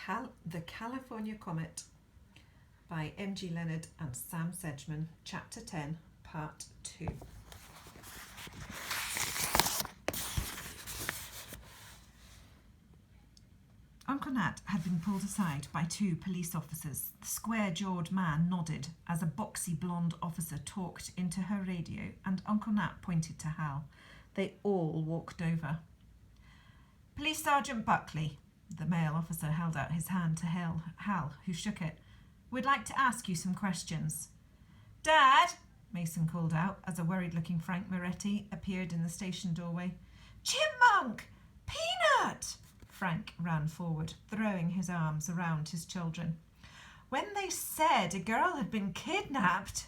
The California Comet by M.G. Leonard and Sam Sedgman, Chapter 10, Part 2. Uncle Nat had been pulled aside by two police officers. The square-jawed man nodded as a boxy blonde officer talked into her radio, and Uncle Nat pointed to Hal. They all walked over. "Police Sergeant Buckley." The male officer held out his hand to Hal, who shook it. "We'd like to ask you some questions." "Dad," Mason called out as a worried-looking Frank Moretti appeared in the station doorway. "Chipmunk! Peanut!" Frank ran forward, throwing his arms around his children. "When they said a girl had been kidnapped..."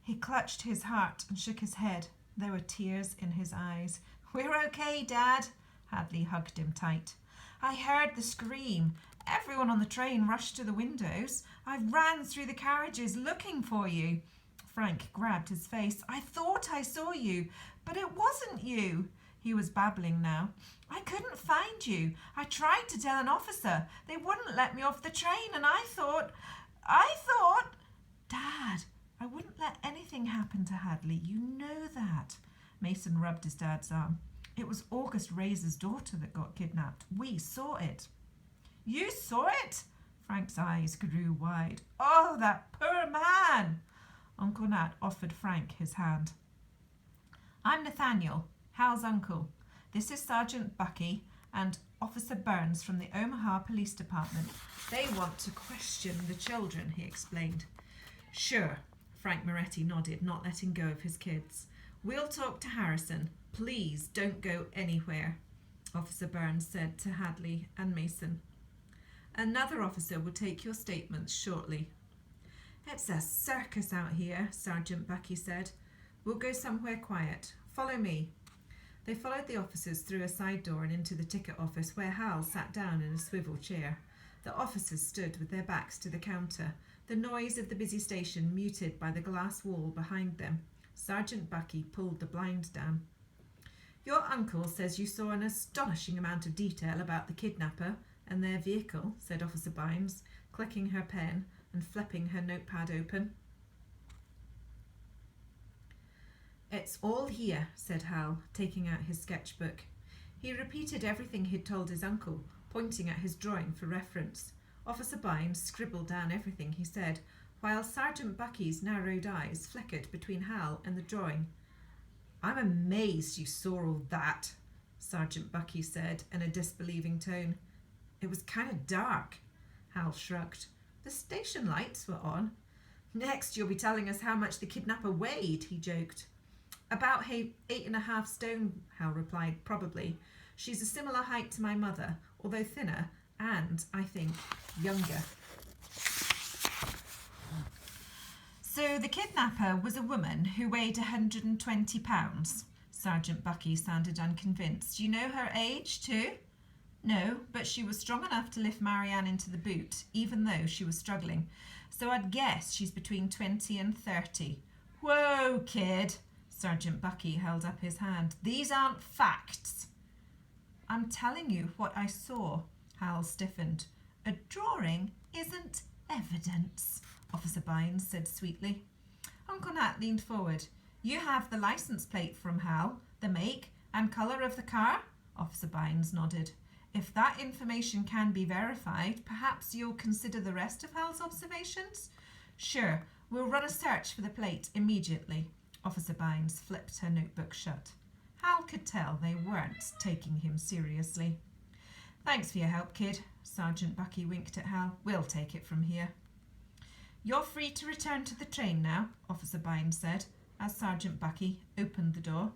He clutched his heart and shook his head. There were tears in his eyes. "We're okay, Dad." Hadley hugged him tight. "I heard the scream. Everyone on the train rushed to the windows. I ran through the carriages looking for you." Frank grabbed his face. "I thought I saw you, but it wasn't you." He was babbling now. "I couldn't find you. I tried to tell an officer. They wouldn't let me off the train, and I thought... Dad, I wouldn't let anything happen to Hadley. You know that." Mason rubbed his dad's arm. "It was August Razor's daughter that got kidnapped. We saw it." "You saw it?" Frank's eyes grew wide. "Oh, that poor man." Uncle Nat offered Frank his hand. "I'm Nathaniel, Hal's uncle. This is Sergeant Bucky and Officer Burns from the Omaha Police Department. They want to question the children," he explained. "Sure," Frank Moretti nodded, not letting go of his kids. "We'll talk to Harrison. Please don't go anywhere," Officer Burns said to Hadley and Mason. "Another officer will take your statements shortly." "It's a circus out here," Sergeant Bucky said. "We'll go somewhere quiet. Follow me." They followed the officers through a side door and into the ticket office, where Hal sat down in a swivel chair. The officers stood with their backs to the counter, the noise of the busy station muted by the glass wall behind them. Sergeant Bucky pulled the blind down. "Your uncle says you saw an astonishing amount of detail about the kidnapper and their vehicle," said Officer Bynes, clicking her pen and flipping her notepad open. "It's all here," said Hal, taking out his sketchbook. He repeated everything he'd told his uncle, pointing at his drawing for reference. Officer Bynes scribbled down everything he said, while Sergeant Bucky's narrowed eyes flickered between Hal and the drawing. "I'm amazed you saw all that," Sergeant Bucky said in a disbelieving tone. "It was kind of dark." Hal shrugged. "The station lights were on." "Next you'll be telling us how much the kidnapper weighed," he joked. "About 8.5 stone, Hal replied. "Probably. She's a similar height to my mother, although thinner and, I think, younger." "So the kidnapper was a woman who weighed 120 pounds. Sergeant Bucky sounded unconvinced. "You know her age, too?" "No, but she was strong enough to lift Marianne into the boot, even though she was struggling. So I'd guess she's between 20 and 30. "Whoa, kid!" Sergeant Bucky held up his hand. "These aren't facts." "I'm telling you what I saw." Hal stiffened. "A drawing isn't evidence," Officer Bynes said sweetly. Uncle Nat leaned forward. "You have the license plate from Hal, the make and colour of the car?" Officer Bynes nodded. "If that information can be verified, perhaps you'll consider the rest of Hal's observations?" "Sure, we'll run a search for the plate immediately." Officer Bynes flipped her notebook shut. Hal could tell they weren't taking him seriously. "Thanks for your help, kid." Sergeant Bucky winked at Hal. "We'll take it from here." "You're free to return to the train now," Officer Bynes said, as Sergeant Bucky opened the door.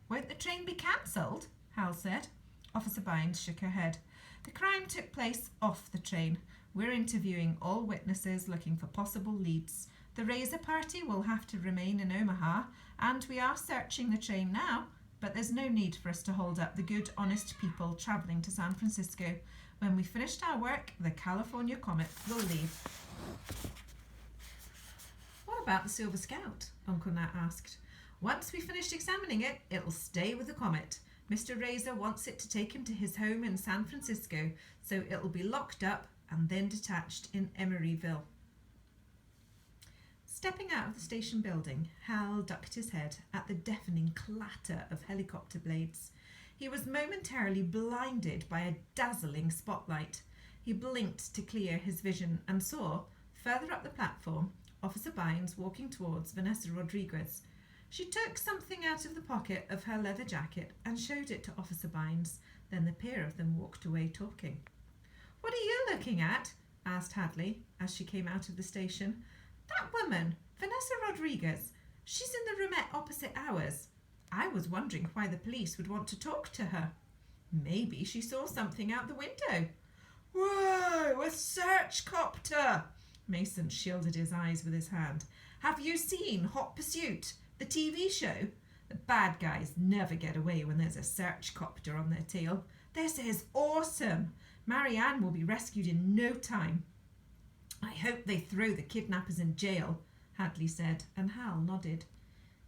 "Won't the train be cancelled?" Hal said. Officer Bynes shook her head. "The crime took place off the train. We're interviewing all witnesses, looking for possible leads. The Razor party will have to remain in Omaha, and we are searching the train now, but there's no need for us to hold up the good, honest people travelling to San Francisco. When we've finished our work, the California Comet will leave." "What about the Silver Scout?" Uncle Nat asked. "Once we finished examining it, it'll stay with the Comet. Mr. Razor wants it to take him to his home in San Francisco, so it'll be locked up and then detached in Emeryville. Stepping out of the station building, Hal ducked his head at the deafening clatter of helicopter blades. He was momentarily blinded by a dazzling spotlight. He blinked to clear his vision and saw, further up the platform, Officer Bynes walking towards Vanessa Rodriguez. She took something out of the pocket of her leather jacket and showed it to Officer Bynes. Then the pair of them walked away talking. "What are you looking at?" asked Hadley as she came out of the station. "That woman, Vanessa Rodriguez. She's in the roomette opposite ours. I was wondering why the police would want to talk to her. Maybe she saw something out the window." "Whoa, a search copter!" Mason shielded his eyes with his hand. "Have you seen Hot Pursuit, the TV show? The bad guys never get away when there's a search copter on their tail. This is awesome. Marianne will be rescued in no time." "I hope they throw the kidnappers in jail," Hadley said, and Hal nodded.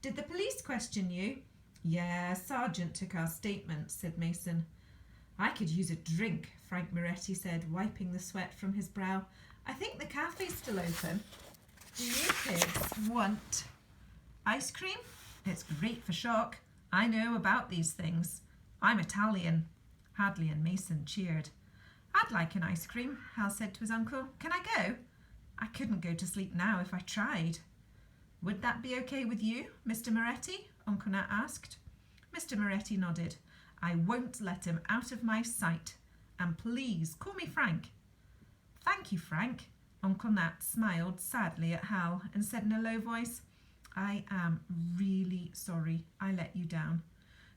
"Did the police question you?" "Yeah, Sergeant took our statements," said Mason. "I could use a drink," Frank Moretti said, wiping the sweat from his brow. "I think the cafe's still open. Do you kids want ice cream? It's great for shock. I know about these things. I'm Italian." Hadley and Mason cheered. "I'd like an ice cream," Hal said to his uncle. "Can I go? I couldn't go to sleep now if I tried." "Would that be okay with you, Mr. Moretti?" Uncle Nat asked. Mr. Moretti nodded. "I won't let him out of my sight. And please call me Frank." "Thank you, Frank." Uncle Nat smiled sadly at Hal and said in a low voice, "I am really sorry I let you down.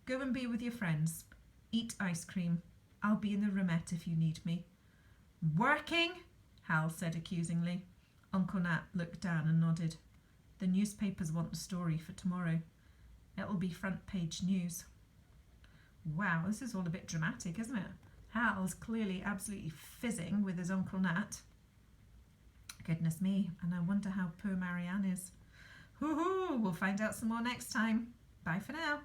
Go and be with your friends. Eat ice cream. I'll be in the roomette if you need me." "Working?" Hal said accusingly. Uncle Nat looked down and nodded. "The newspapers want the story for tomorrow. It'll be front page news." Wow, this is all a bit dramatic, isn't it? Hal's clearly absolutely fizzing with his Uncle Nat. Goodness me, and I wonder how poor Marianne is. Hoo-hoo, we'll find out some more next time. Bye for now.